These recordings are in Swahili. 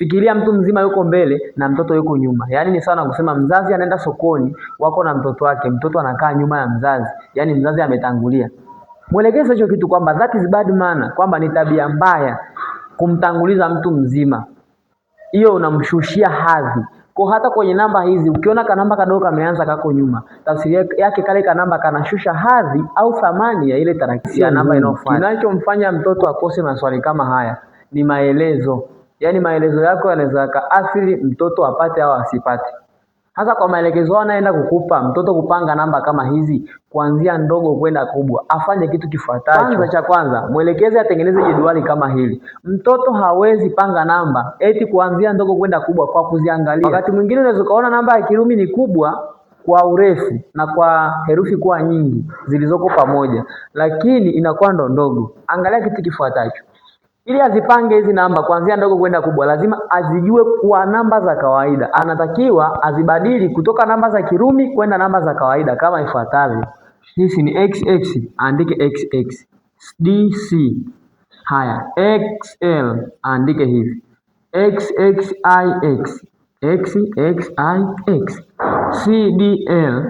Fikiria mtu mzima yuko mbele na mtoto yuko nyuma. Yaani ni sawa na kusema mzazi anaenda sokoni, wako na mtoto wake, mtoto anakaa nyuma ya mzazi. Yaani mzazi ametangulia. Mwelekeze hicho kitu kwamba that is bad manner, kwamba ni tabia mbaya kumtanguliza mtu mzima. Hiyo unamshushia hadhi. Kwa hata kwenye namba hizi ukiona kanamba kadogo kameanza kako nyuma, tafsiri yake kale kanamba kanashusha hadhi au thamani ya ile tarakimu ya namba inayofuata. Kinachomfanya mtoto akose maswali kama haya ni maelezo. Yaani maelezo yako yanaweza kaathiri mtoto apate au asipate. Hasa kwa maelekezo anaenda kukupa mtoto kupanga namba kama hizi kuanzia ndogo kwenda kubwa, afanye kitu kifuatacho. Cha kwanza, mwelekeze atengeneze jedwali kama hili. Mtoto hawezi panga namba eti kuanzia ndogo kwenda kubwa kwa kuziangalia. Wakati mwingine unaweza kuona namba ya Kirumi ni kubwa kwa urefu na kwa herufi kuwa nyingi zilizoko pamoja, lakini inakuwa ndogo. Angalia kitu kifuatacho. Ili azipange hizi namba kuanzia ndogo kwenda kubwa, lazima azijue kwa namba za kawaida. Anatakiwa azibadili kutoka namba za Kirumi kwenda namba za kawaida kama ifuatavyo. Hizi ni XX, andike XX. DC. Haya, XL andike hivi. XXIX. XXIX. CDL.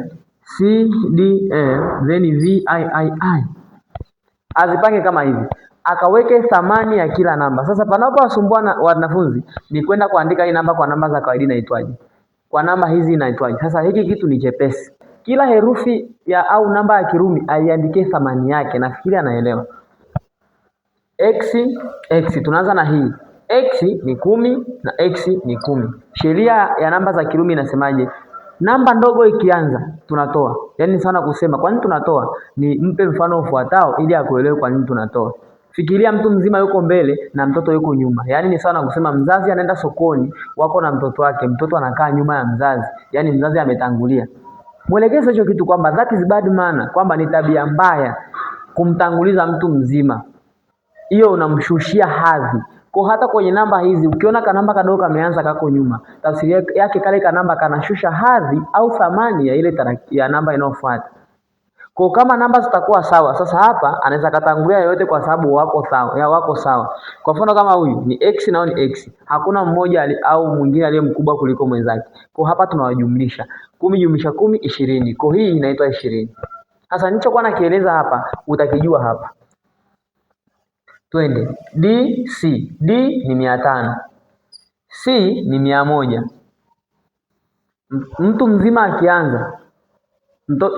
CDL, then VIII. Azipange kama hivi. Akaweke thamani ya kila namba. Sasa panapowasumbua wanafunzi ni kwenda kuandika hii namba kwa namba za kawaida inaitwaje? Kwa namba hizi inaitwaje? Sasa hiki kitu ni chepesi. Kila herufi ya au namba ya Kirumi aiandike thamani yake. Nafikiri anaelewa. X tunaanza na hii. X ni 10 na X ni 10. Sheria ya namba za Kirumi inasemaje? Namba ndogo ikianza tunatoa. Yaani sana kusema kwa nini tunatoa? Ni mpe mfano ufuatao ili akuelewe kwa nini tunatoa. Fikiria mtu mzima yuko mbele na mtoto yuko nyuma. Yaani ni sawa na kusema mzazi anaenda sokoni, wako na mtoto wake, mtoto anakaa nyuma ya mzazi. Yaani mzazi ametangulia. Mwelekeze hicho kitu kwamba that is bad manner, kwamba ni tabia mbaya kumtanguliza mtu mzima. Hiyo unamshushia hadhi. Kwa hata kwenye namba hizi ukiona kanamba kadogo kameanza kako nyuma, tafsiri yake kale kanamba kanashusha hadhi au thamani ya ile ya namba inayofuata. Kwa kama namba zitakuwa sawa, sasa hapa anaweza katangulia yote kwa sababu wako sawa. Kwa mfano kama huyu ni X na ni X. Hakuna mmoja au mwingine aliye mkubwa kuliko mwenzake. Kwa hapa tunawajumlisha. 10 jumlisha 10 20. Kwa hii inaitwa 20. Sasa nilichokuwa nakieleza hapa utakijua hapa. Twende. DC. D ni 500. C ni 100. Mtu mzima akianza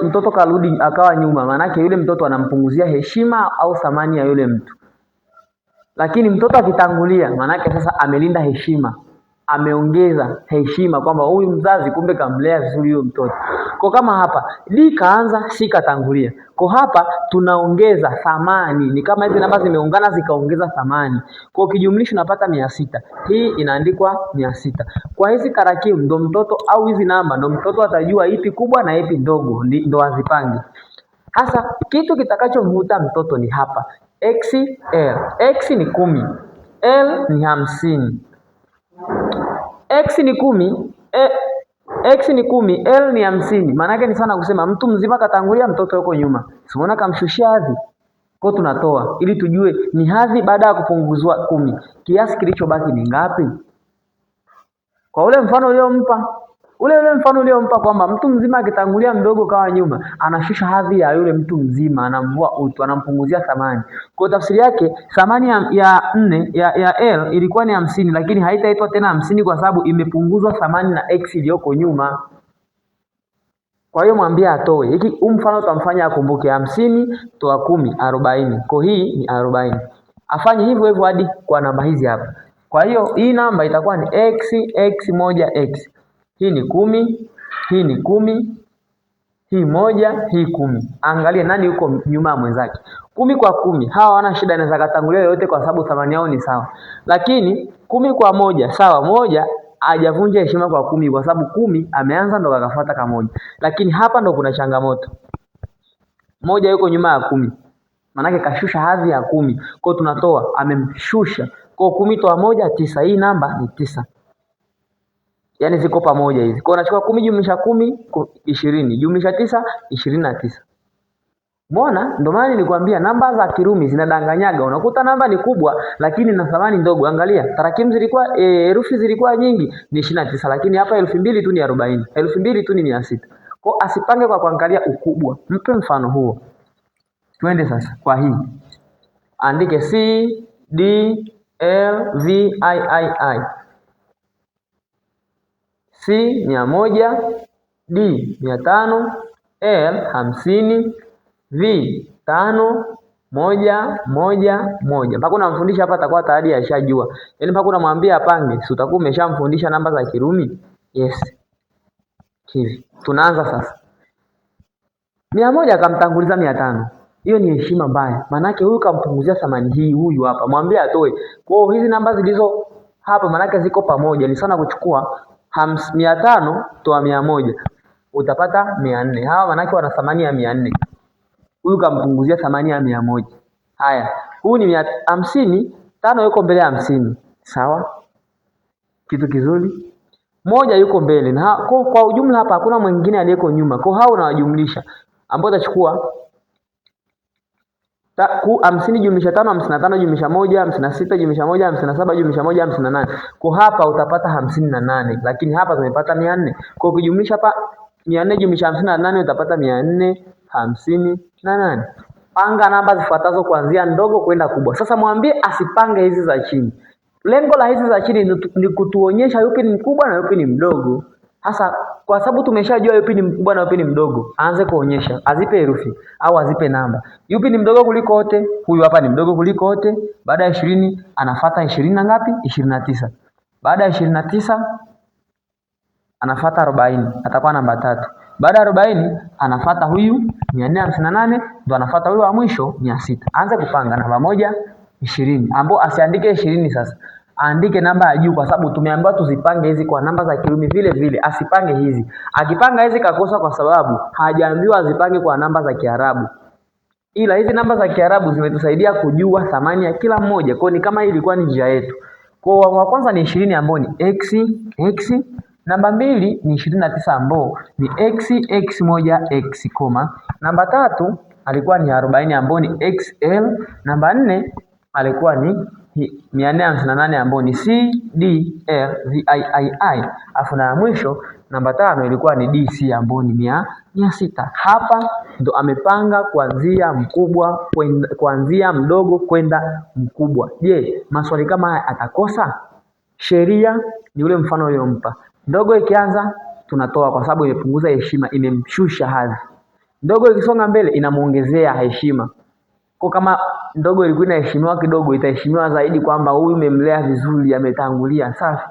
mtoto karudi akawa nyuma, maana yake yule mtoto anampunguzia heshima au thamani ya yule mtu. Lakini mtoto akitangulia, maana yake sasa amelinda heshima, ameongeza heshima kwamba huyu mzazi kumbe kamlea vizuri huyo mtoto. Kwa kama hapa D kaanza, C katangulia. Kwa hapa tunaongeza thamani. Ni kama hizi namba zimeungana zikaongeza thamani. Kwa ukijumlisha unapata 600. Hii inaandikwa 600. Kwa hizi tarakimu ndo mtoto au hizi namba ndo mtoto atajua ipi kubwa na ipi ndogo, ndo azipange. Hasa kitu kitakachomvuta mtoto ni hapa. XL. X ni 10. L ni 50. X ni 10. X ni 10, L ni 50. Maana yake ni sana kusema mtu mzima katangulia, mtoto yuko nyuma. Umeona kamshushia hadhi. Kwa tunatoa ili tujue ni hadhi baada ya kupunguzwa 10. Kiasi kilichobaki ni ngapi? Kwa ule mfano uliompa, ule mfano uliompa kwamba mtu mzima akitangulia mdogo kawa nyuma, anashusha hadhi ya yule mtu mzima, anamvua utu, anampunguzia thamani. Kwa tafsiri yake thamani ya L ilikuwa ni 50, lakini haitaitwa tena 50 kwa sababu imepunguzwa thamani na X iliyoko nyuma. Kwa hiyo mwambie atoe. Hiki mfano utamfanya akumbuke 50 toa 10 40. Kwa hii ni 40. Afanye hivyo hivyo hadi kwa namba hizi hapa. Kwa hiyo hii namba itakuwa ni X1X. Hii ni 10, hii ni 10, hii 1, hii 10. Angalia nani yuko nyuma ya mwenzake. 10 kwa 10. Hawa hawana shida, inaweza katangulia yote kwa sababu thamani yao ni sawa. Lakini 10 kwa 1 sawa, 1 hajavunja heshima kwa 10 kwa sababu 10 ameanza ndo akafuata kama 1. Lakini hapa ndo kuna changamoto. 1 yuko nyuma ya 10. Maana yake kashusha hadhi ya 10. Kwa hiyo tunatoa amemshusha. Kwa 10 toa 1 9. Hii namba ni 9. Yaani ziko pamoja hizi. Kwa unachukua 10 jumlisha 10 20, jumlisha 9 29. Umeona? Ndio maana nilikwambia namba za Kirumi zinadanganyaga. Unakuta namba ni kubwa lakini na thamani ndogo. Angalia, tarakimu zilikuwa herufi zilikuwa nyingi ni 29 lakini hapa 2000 tu ni 40. 2000 tu ni 600. Kwa asipange kwa kuangalia ukubwa. Mpe mfano huo. Twende sasa kwa hii. Andike C D L V I I I. C 100, D 500, L 50, V 5 1 1 1. Mpaka unamfundisha hapa atakuwa tayari ashajua. Yaani mpaka unamwambia apange, si utakuwa umeshamfundisha namba za Kirumi? Yes. Hivi. Tunaanza sasa. 100 akamtanguliza 500. Hiyo ni heshima mbaya. Manake huyu kampunguzia thamani hii huyu hapa. Mwambie atoe. Kwa hiyo hizi namba zilizo hapa manake ziko pamoja. Ni sana kuchukua 500 toa 100. Utapata 400. Hawa manake wana thamani ya 400. Huyu kampunguzia thamani ya 100. Haya. Huu ni 50, 5 yuko mbele ya 50. Sawa? Kitu kizuri. 1 yuko mbele. Na kwa ujumla hapa hakuna mwingine aliyeko nyuma. Kwa hao unawajumlisha. Ambao utachukua 50 jumlisha 5 55 jumlisha 1 56 jumlisha 1 57 jumlisha 1 58. Kwa hapa utapata 58 lakini hapa tumepata 400. Kwa ukijumlisha hapa 400 jumlisha 58 utapata 458. Panga namba zifuatazo kuanzia ndogo kwenda kubwa. Sasa mwambie asipange hizi za chini. Lengo la hizi za chini ni kutuonyesha yupi ni mkubwa na yupi ni mdogo. Hasa kwa sababu tumeshajua yupi ni mkubwa na yupi ni mdogo, aanze kuonyesha, azipe herufi au azipe namba. Yupi ni mdogo kuliko wote? Huyu hapa ni mdogo kuliko wote. Baada ya 20 anafuata 20 na ngapi? 29. Baada ya 29 anafuata 40, atakuwa namba 3. Baada ya 40 anafuata huyu 458, ndo anafuata huyu wa mwisho 600. Aanze kupanga namba 1 20, ambao asiandike 20 sasa. Andike namba ya juu kwa sababu tumeambiwa tuzipange hizi kwa namba za Kirumi vile vile, asipange hizi. Akipanga hizi kakosa kwa sababu hajaambiwa azipange kwa namba za Kiarabu. Ila hizi namba za Kiarabu zimetusaidia kujua thamani ya kila mmoja. Kwa ni kama hii ilikuwa ni njia yetu. Kwa wa kwanza ni 20 ambao ni x, namba 2 ni 29 ambao ni x1 x, namba 3 alikuwa ni 40 ambao ni xl, namba 4 alikuwa ni 458 ambao ni C D L V I I I. Afu na mwisho namba 5 ilikuwa ni DC ambao ni 600. Hapa ndo amepanga kuanzia mdogo kwenda mkubwa. Je, maswali kama haya atakosa? Sheria ni ule mfano uliompa. Ndogo ikianza tunatoa kwa sababu imepunguza heshima, imemshusha hadhi. Ndogo ikisonga mbele inamuongezea heshima. Kwa kama ndogo ilikuwa inaheshimiwa kidogo, itaheshimiwa zaidi kwamba huyu umemlea vizuri, ametangulia. Safi.